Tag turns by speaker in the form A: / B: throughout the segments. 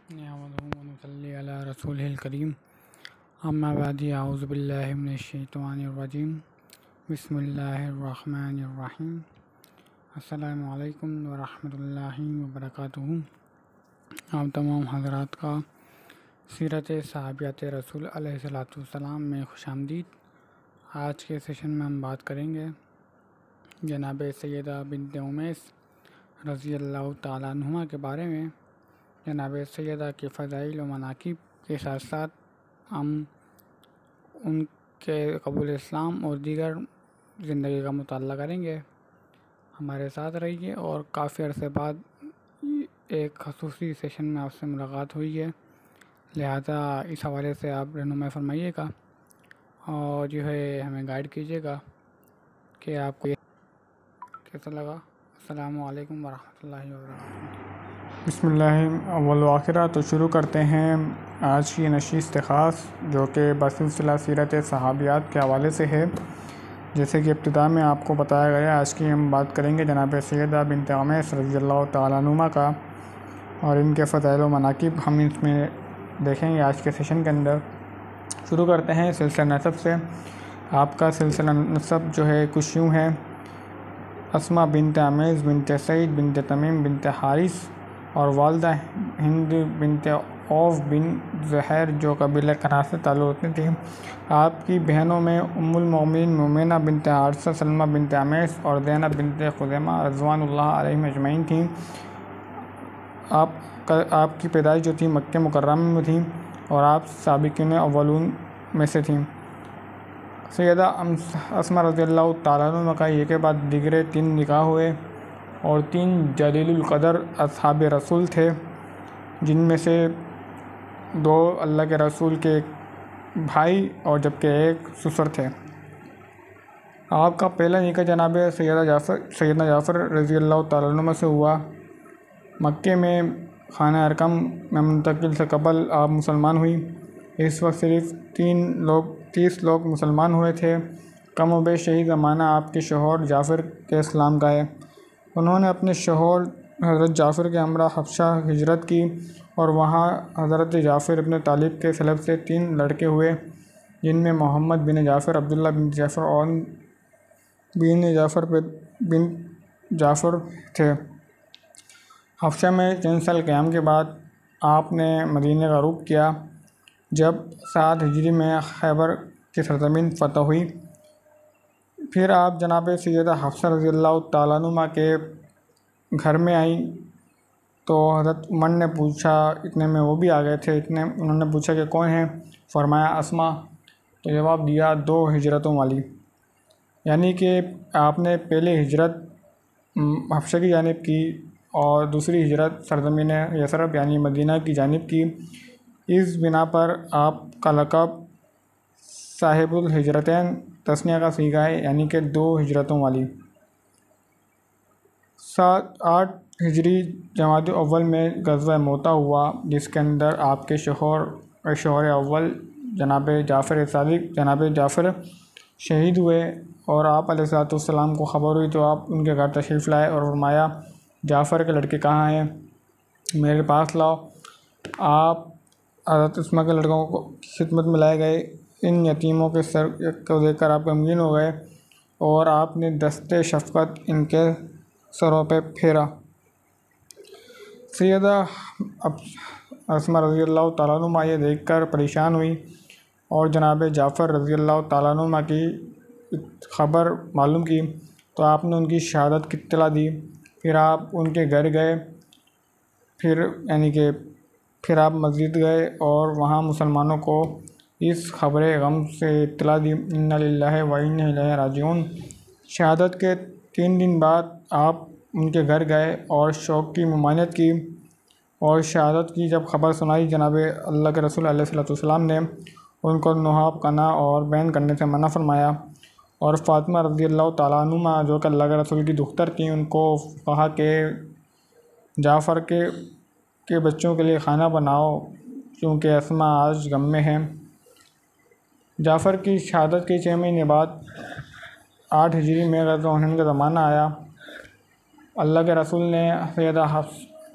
A: नहमदुहु व नसल्ली अला रसूलिल करीम अम्मा बाद अऊज़ु बिल्लाहि मिनश शैतानिर रजीम बिस्मिल्लाहिर रहमानिर रहीम अस्सलामु अलैकुम व रहमतुल्लाहि व बरकातुहू। आप तमाम हज़रात का सीरत सहाबियात रसूल अलैहिस्सलातु वस्सलाम में खुशामदीद। आज के सेशन में हम बात करेंगे जनाब सैयदा बिन्त उमैस रज़ी अल्लाह ताला अन्हुमा के बारे में। जनाब सैयदा के फ़ज़ाइल व मनाक़िब के साथ साथ हम उनके कबूल इस्लाम और दीगर ज़िंदगी का मुताला करेंगे। हमारे साथ रहिए और काफ़ी अरसे बाद एक ख़ुसूसी सेशन में आपसे मुलाकात हुई है, लिहाजा इस हवाले से आप रहनुमाई फरमाइएगा और जो है हमें गाइड कीजिएगा कि आपको कैसा लगा। अस्सलामु अलैकुम वरहमतुल्लाहि वबरकातुहू।
B: बिस्मिल्लाह अव्वल व आखिरा। तो शुरू करते हैं आज की नशीस्त ख़ास जो कि बसलसलह सीरत सहाबियात के हवाले से है। जैसे कि इब्तिदा में आपको बताया गया, आज की हम बात करेंगे जनाब सैयदा बिन्त उमैस रज़ी अल्लाह ताला अन्हुमा का और इनके फ़ज़ाइल व मनाक़िब हम इसमें देखेंगे आज के सेशन के अंदर। शुरू करते हैं सिलसिला नसब से। आपका सिलसिला नसब जो है कुछ यूँ है: अस्मा बिन्त अमीस बिन्त सईद बिन्त तमीम बिन्त हारिस और वालदा हिंद बिन्त औफ बिन ज़हर जो कबीला कनार से ताल्लुक़ रखती थी। आपकी बहनों में उम्मुल मोमिनीन मुमिना बिन्त हारिसा, सलमा बिन्त अमीस और ज़ैनब बिन्त खुज़ैमा रज़वानुल्लाह अलैहिम अजमईन थी। आपकी पैदाइश जो थी मक्के मुकर्रमा में थी और आप साबिक़ीन अव्वलून में से थी। सैयदा अस्मा रज़ी अल्लाह ताला अन्हा का एक के बाद दीगरे 3 निकाह हुए और 3 जलीलुल क़दर असहाब रसूल थे, जिनमें से 2 अल्लाह के रसूल के भाई और जबकि 1 ससुर थे। आपका पहला निकाह जनाब सैयदना जाफ़र रज़ी अल्लाह ताला अन्हु से हुआ। मक्के में खाना अरकम में मुंतकिल से कबल आप मुसलमान हुई। इस वक्त सिर्फ 30 लोग मुसलमान हुए थे। कम व बेश यही ज़माना आपके शोहर जाफ़र के इस्लाम का है। उन्होंने अपने शोहर हज़रत जाफ़र के हमरा हबशा हिजरत की और वहाँ हज़रत जाफ़र इब्न तालिब के सलब से 3 लड़के हुए, जिनमें मोहम्मद बिन जाफ़र, अब्दुल्ला बिन जाफ़र और बिन जाफ़र थे। हबशा में 3 साल क़याम के बाद आपने मदीने का रुख किया। जब 7 हिजरी में खैबर की सरज़मीन फ़तह हुई, फिर आप जनाब सैयदा हफ्सा रज़ी अल्लाह ताला अन्हुमा के घर में आई तो हज़रत उमर ने पूछा, इतने में वो भी आ गए थे। उन्होंने पूछा कि कौन है? फरमाया अस्मा। तो जवाब दिया 2 हिजरतों वाली, यानी कि आपने पहले हिजरत हबशा की जानिब की और दूसरी हिजरत सरज़मीन यसरब यानी मदीना की जानिब की। इस बिना पर आपका लक़ब साहिबुल हिजरतैन तस्निया का सीगा है, यानी कि 2 हिजरतों वाली। 8 हिजरी जमाद अव्वल में ग़ज़वा मोता हुआ, जिसके अंदर आपके शोहर अव्वल जनाब जाफ़र सादिक़ जनाब जाफ़र शहीद हुए और आप अलैहिस्सलाम को ख़बर हुई तो आप उनके घर तशरीफ़ लाए और फरमाया, जाफ़र के लड़के कहाँ हैं, मेरे पास लाओ। आप हज़रत अस्मा के लड़कों को खिदमत में लाए गए। इन यतीमों के सर को देखकर आप गमगीन हो गए और आपने दस्ते शफ़क़त इनके सरों पे फेरा। सैयदा अस्मा रज़ी अल्लाह ताला अन्हा ये देखकर परेशान हुई और जनाब जाफ़र रज़ी अल्लाह ताला अन्हा की ख़बर मालूम की तो आपने उनकी शहादत की इत्तला दी। फिर आप उनके घर गए, फिर आप मस्जिद गए और वहाँ मुसलमानों को इस ख़बर गम से इत्तला दी। इन्ना लिल्लाहि व इन्ना इलैहि राजिऊन। शहादत के 3 दिन बाद आप उनके घर गए और शौक़ की ममानियत की और शहादत की जब ख़बर सुनाई, जनाब अल्लाह के रसूल अलैहिस्सलाम ने उनको नुहाब करना और बैन करने से मना फरमाया और फ़ातिमा रज़ी अल्लाह ताला अन्हा जो कि अल्लाह के रसूल की दुख्तर थी, उनको कहा कि जाफ़र के बच्चों के लिए खाना बनाओ क्योंकि अस्मा आज गम में है। जाफ़र की शहादत के 6 महीने बाद 8 हिजरी में ग़ज़वा हुनैन का ज़माना आया। अल्लाह के रसूल ने सैयदा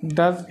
B: 10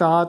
B: 7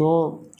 B: 2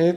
B: 1